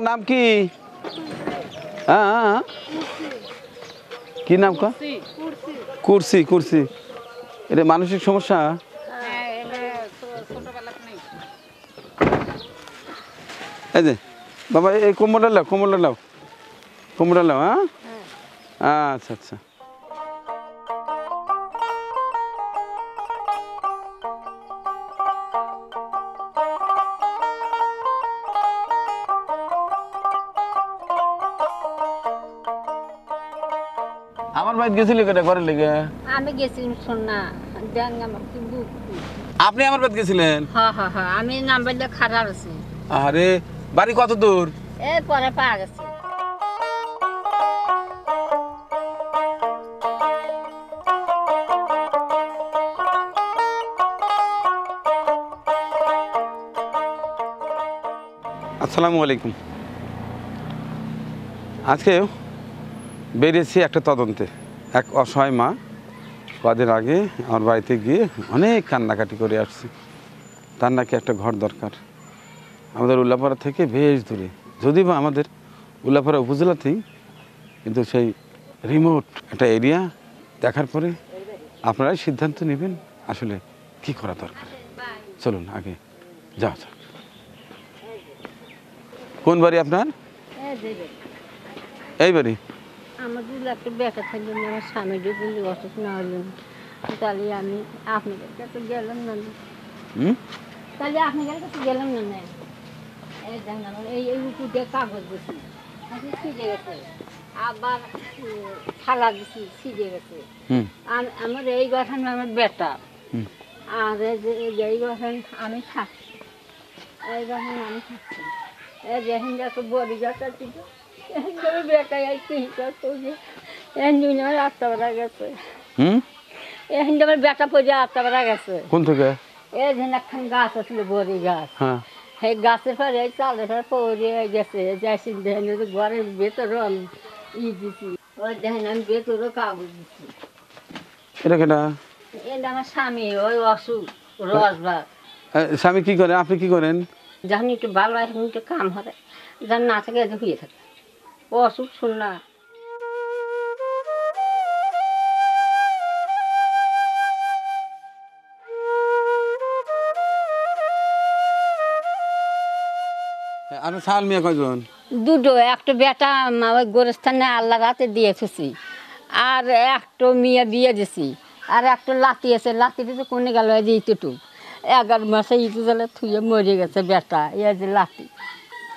নাম কি? হ্যাঁ, কি নাম? কুরসি। কুরসি, এটা মানসিক সমস্যা? এই যে বাবা, এই কোমরটা লাও, কোমরটা লাও। হ্যাঁ, আচ্ছা আচ্ছা। আমার বাড়িতে গেছিলি কেটে ঘরের লেগে? আমি গেছিলাম সোনা, আমার কি বুক। আপনি আমার বাড়িতে গেছিলেন? হ্যাঁ, আমি নাম্বারটা খারাপ আছি। আরে বাড়ি কত দূর? এই পরে পাওয়া গেছে। আসসালামু আলাইকুম। আজকে বেরিয়েছি একটা তদন্তে। এক অসহায় মা কদিন আগে আমার বাড়িতে গিয়ে অনেক কান্নাকাটি করে আসছে। তার নাকি একটা ঘর দরকার, আমাদের উল্লাপাড়া থেকে বেশ দূরে, যদিও বা আমাদের উল্লাপাড়া উপজেলাতেই, কিন্তু সেই রিমোট একটা এরিয়া। দেখার পরে আপনারাই সিদ্ধান্ত নেবেন আসলে কি করা দরকার। চলুন আগে যাওয়া যাক। কোন বাড়ি আপনার? এই বাড়ি? আমার যদি একটা বেটা থাকলে আমার স্বামীর যদি অসুখ না হলেন, তাহলে আমি আপনাদের কাছে গেলাম না। তাহলে আপনাদের কাছে গেলাম না। এই দেখেন আমার এই উপরে কাগজ দিচ্ছি, ছিঁড়ে গেছে, আবার থালা দিচ্ছি, ছিঁড়ে গেছে। আমার এই গঠন আমার বেটা, আর এই গঠন আমি থাকছি, এই গঠন আমি থাকছি। এই দেখেন একটা বড়ি গাছ আছে, বেটা আমার আটটা বেড়া গেছে। এখন আমার বেটা পড়ে আটটা বেড়া গেছে। কোন থেকে? এই যে একখান গাছ আসলে বড়ি গাছ, সেই গাছের পরে এই চালের পরে পড়ে গেছে। যাইছি দেখেন ঘরের ভেতর দিছি, ওই দেখেন আমি ভেতরও কাগজ দিচ্ছি। এটা কেনা? এটা আমার স্বামী, ওই অসুখ রসবার। স্বামী কি করে, আপনি কি করেন? যখন একটু ভালো হয় একটু কাম হয়, যখন না থাকে এদের হয়ে থাকে। ও অসুখ শুন না। আপনি ছাল মিয়া কয়জন? দুটো, একটা বেটা ওই গোরস্থানে আল্লাহ রাতে দিয়েছি, আর একটা মেয়ে বিয়ে দিছি, আর একটা লাতি আছে। লাতিটা তো কোনে গেল, এই যে ইতুটুক 11 মাসে ইটু জলে থুয়ে মরে গেছে বেটা। এই যে লাতি,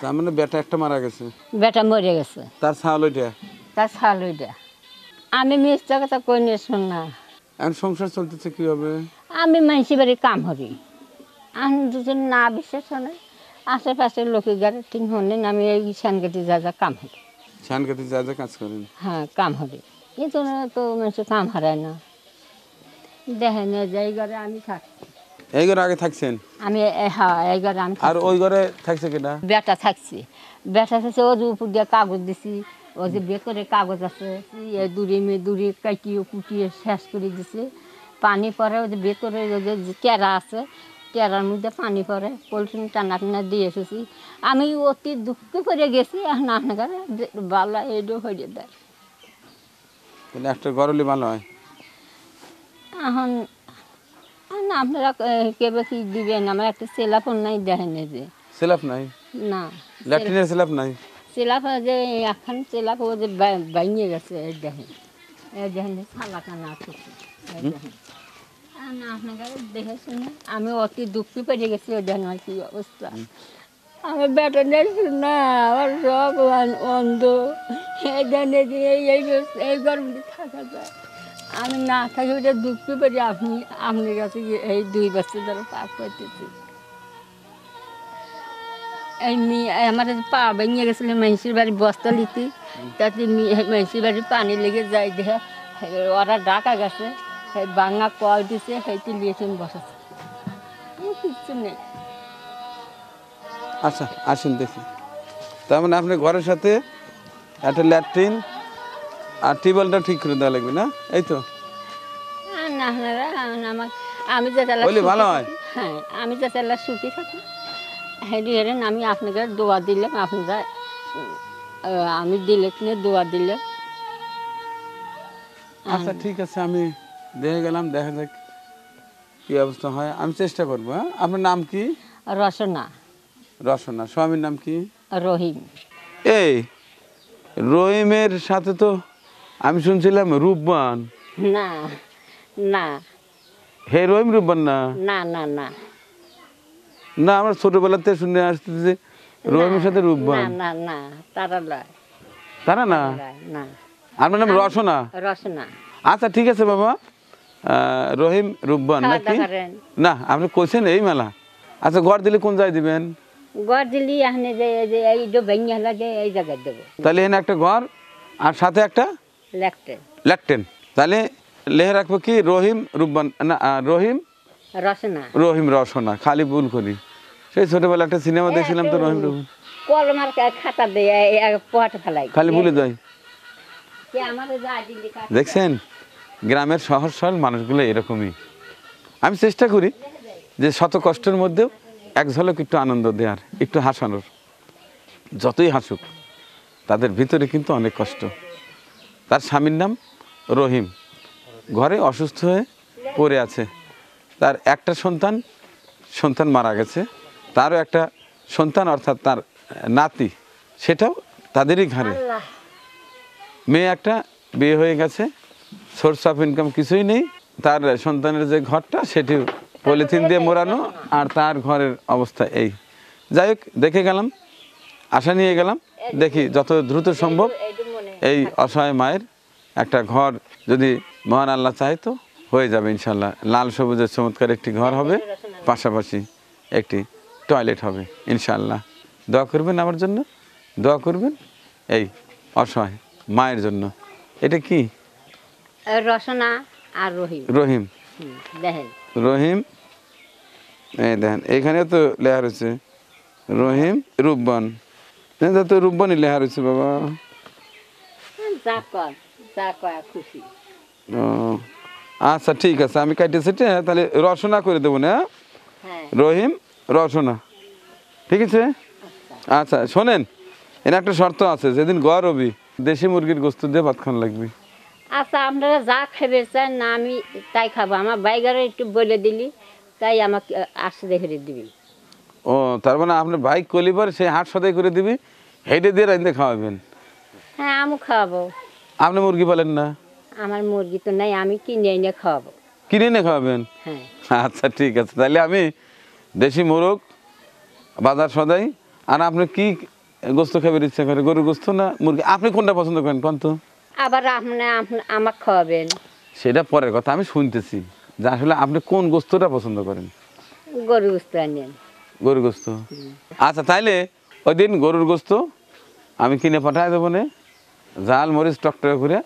তার মানে বেটা একটা মারা গেছে, বেটা মরে গেছে। তার ছাল ওইটা? তার ছাল ওইটা। আমি মিথ্যা কথা কই নিয়ে শোন না। এখন সংসার চলতেছে কিভাবে? আমি মানুষের বাড়ি কাম করি, আমি দুজন না বিশ্বাস হয় আশেপাশের লোকের গাড়ি ঠিক হলেন আমি এই সানগাতি যা কাম করি। সানগাতি যা কাজ করেন? হ্যাঁ, কাম হবে, কিন্তু তো মানুষের কাম হারায় না। দেখেন এই ঘরে আমি থাকি। এই ঘরে আগে থাকছেন? আমি হ্যাঁ, এই ঘরে আমি। আর ওই ঘরে থাকছে কিনা? বেটা থাকছি, বেটা থাকছে। ওর উপর দিয়ে কাগজ দিছি, ও যে ভেতরে কাগজ আছে দূরে কাটিয়ে কুটিয়ে শেষ করে দিছে। পানি পরে ওই যে ভেতরে যে কেরা আছে, কেরার মধ্যে পানি পরে পলিথিন টানা টানা দিয়ে এসেছি। আমি অতি দুঃখে করে গেছি, এখন আপনার বালা এডো হয়ে দেয়। একটা গরলি ভালো হয়। এখন আপনারা কেবে কি দিবেন? আমার একটা সেলাফোন নাই, দেখেন যে সেলাপ নাই? না, ল্যাট্রিনের সেলাপ নাই? সেলাফ যে এখন সেলাফ ও যে বাইয়ে গেছে। দেখেন এই দেখেন সালাকানা ছুটি। দেখেন আপনাকে দেখে শুনে আমি অতি দুঃখী পেয়ে গেছি। ওই দেখেন আমার কি অবস্থা। আমার বেটা দেখছি না, আমার সব অন্ধ। এই দেখেন এই গরমে থাকা যায়, আমি না থাকি ওটা দুঃখী পেয়ে আপনার কাছে এই 2 বছর ধরে পাক করতেছি। এই আমার পা ভেঙে গেছিল মেহসির বাড়ি বস্তা লিতি, তাতে মেহসির বাড়ির পানি লেগে যায় দেখে ওরা ডাকা গেছে, সেই বাঙা কয় দিছে, সেইটি লিয়েছেন বসাচ্ছে, কিচ্ছু নেই। আচ্ছা আসুন দেখি। তার মানে আপনার ঘরের সাথে একটা ল্যাট্রিন আর টিউবওয়েলটা ঠিক করে দেওয়া লাগবে না? এই তো না আপনারা আমি যেটা ভালো হয়। হ্যাঁ, আমি যেটা সুখী থাকি হেঁটে হেঁটেন। আমি আপনাকে দোয়া দিলাম, আপনারা আমি দিলে কিনে দোয়া দিলে। আচ্ছা ঠিক আছে, আমি দেখে গেলাম, দেখা যাক কি অবস্থা হয়, আমি চেষ্টা করবো। হ্যাঁ, আপনার নাম কি? রসনা। রসনা। স্বামীর নাম কি? রহিম। এই রহিমের সাথে তো আমি শুনছিলাম রূপবান। না না হে রহিম রূপবান না? না না না না, আমরা ছোটবেলাতে শুনে আসতেছি যে রহিমের সাথে রূপবান। না না তারা লয়। তারা না? না, আপনার নাম রসনা? রসনা। আচ্ছা ঠিক আছে বাবা, রহিম রূপবান নাকি? না, আপনি কইছেন এই মেলা। আচ্ছা, ঘর দিলে কোন জায়গায় দিবেন? ঘর দিলি এখানে যে এই যে ভেঙে হলে যে এই জায়গায় দেবো। তাহলে এখানে একটা ঘর আর সাথে একটা লেখতে ল্যাকটেন। তাহলে লেহে রাখবো কি রহিম রূপবান না, রহিম রসনা। রহিম রসনা। খালি ভুল করি, সেই ছোটবেলা একটা সিনেমা দেখছিলাম তো রহিম রূপবান। কলম আর খাতা দিয়ে পট ফেলাই খালি ভুলে যাই। আমাদের যা দিলি দেখছেন গ্রামের সহজ সরল মানুষগুলো এরকমই। আমি চেষ্টা করি যে শত কষ্টের মধ্যেও এক ঝলক একটু আনন্দ দেওয়ার, একটু হাসানোর। যতই হাসুক তাদের ভিতরে কিন্তু অনেক কষ্ট। তার স্বামীর নাম রহিম, ঘরে অসুস্থ হয়ে পড়ে আছে। তার একটা সন্তান মারা গেছে, তারও একটা সন্তান অর্থাৎ তার নাতি, সেটাও তাদেরই ঘরে। মেয়ে একটা বিয়ে হয়ে গেছে, সোর্স অফ ইনকাম কিছুই নেই। তার সন্তানের যে ঘরটা সেটি পলিথিন দিয়ে মোড়ানো, আর তার ঘরের অবস্থা এই। যাই হোক, দেখে গেলাম, আশা নিয়ে গেলাম, দেখি যত দ্রুত সম্ভব এই অসহায় মায়ের একটা ঘর যদি মহান আল্লাহ চায় তো হয়ে যাবে ইনশাল্লাহ। লাল সবুজের চমৎকার একটি ঘর হবে, পাশাপাশি একটি টয়লেট হবে ইনশাল্লাহ। দোয়া করবেন আমার জন্য, দোয়া করবেন এই অসহায় মায়ের জন্য। এটা কি? রসনা আর রহিম। রহিম। দেখেন রহিম, এই দেখেন এখানে তো লেখা রয়েছে রহিম রূপবান। তো রূপবানই লেখা রয়েছে বাবা। যা কয় খুশি। ও আচ্ছা ঠিক আছে, আমি কাটে সেটে তাহলে রসনা করে দেবো না? হ্যাঁ রহিম রসনা, ঠিক আছে। আচ্ছা শোনেন, এর একটা শর্ত আছে, যেদিন ঘর হবি দেশি মুরগির গোস্ত দিয়ে ভাত খান লাগবে। আচ্ছা, আপনারা যা খেতে চান না আমি তাই খাবো। আমার বাইগারে একটু বলে দিলি তাই আমাকে আসতে দেখে দিবি। ও তার মানে আপনার বাইক কলিবার সেই হাট সদাই করে দিবি, হেঁটে দিয়ে রাইন্দে খাওয়াবেন? হ্যাঁ আমি খাওয়াবো। আপনি মুরগি পালেন না? আমার মুরগি তো নাই, আমি কিনে এনে খাওয়াবো। কিনে এনে খাওয়াবেন? হ্যাঁ আচ্ছা ঠিক আছে, তাহলে আমি দেশি মোরগ বাজার সদাই। আর আপনি কি গোস্ত খাবার ইচ্ছা করে, গরুর গোস্ত না মুরগি? আপনি কোনটা পছন্দ করেন কোন তো? আবার আপনি আমাকে খাওয়াবেন? সেটা পরের কথা, আমি শুনতেছি যে আসলে আপনি কোন গোস্তটা পছন্দ করেন। গরু গোস্ত আনেন। গরুর গোস্ত? আচ্ছা তাইলে ওই দিন গরুর গোস্ত আমি কিনে পাঠাই দেবো না, জাল মরিচ টকটকে করে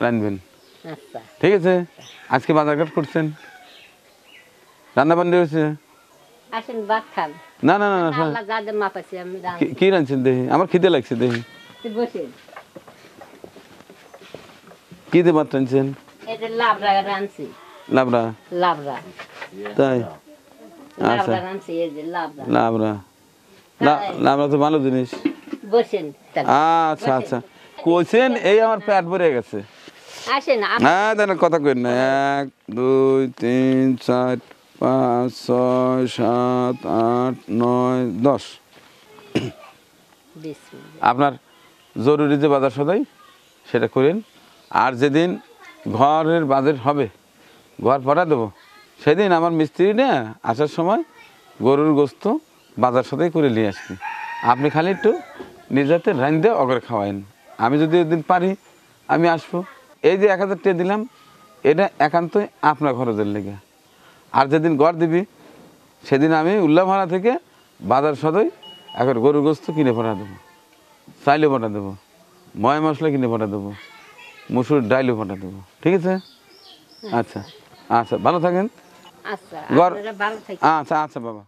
রানবেন, আচ্ছা ঠিক আছে? আজকে বাজারঘাট করছেন, রান্না বান্না হয়েছে? আসেন ভাত খান। না না না না, আল্লাহ যা যা মাপাছে আমি কি রাঁধছেন দেখি, আমার খিদে লাগছে দেখি। বসেন। কি দিয়ে ভাত রাঁধছেন? এটা লাবড়া রাঁধছি। লাবড়া? লাবড়া তাই? আচ্ছা লাবড়া রাঁধছি, এই যে লাবড়া। লাবড়া, লাবড়া তো ভালো জিনিস। বসেন আচ্ছা আচ্ছা, কইছেন এই আমার পেট ভরে গেছে। আসেন। হ্যাঁ দেন, কথা কই না। 1 2 3 4 5 6 7 8 9 10। আপনার জরুরি যে বাজার সদাই সেটা করেন, আর যেদিন ঘরের বাজার হবে, ঘর পাঠা দেবো, সেদিন আমার মিস্ত্রি না আসার সময় গরুর গোস্ত বাজার সদাই করে নিয়ে আসবি। আপনি খালি একটু নিজেতে রাঁধে অগরে খাওয়াইন। আমি যদি ওই দিন পারি আমি আসবো। এই যে 1000 টাকা দিলাম, এটা একান্তই আপনার খরচের লেগে। আর যেদিন ঘর দিবি সেদিন আমি উল্লাভাড়া থেকে বাজার সদাই এখন গরুর গোস্ত কিনে পাঠা দেবো, চাইলে পাঠা দেবো, ময় মশলা কিনে পাঠা দেবো, মুসুর ডাইলও পাঠা দেবো, ঠিক আছে? আচ্ছা আচ্ছা, ভালো থাকেন। আচ্ছা ঘর ভালো থাকেন। আচ্ছা আচ্ছা বাবা।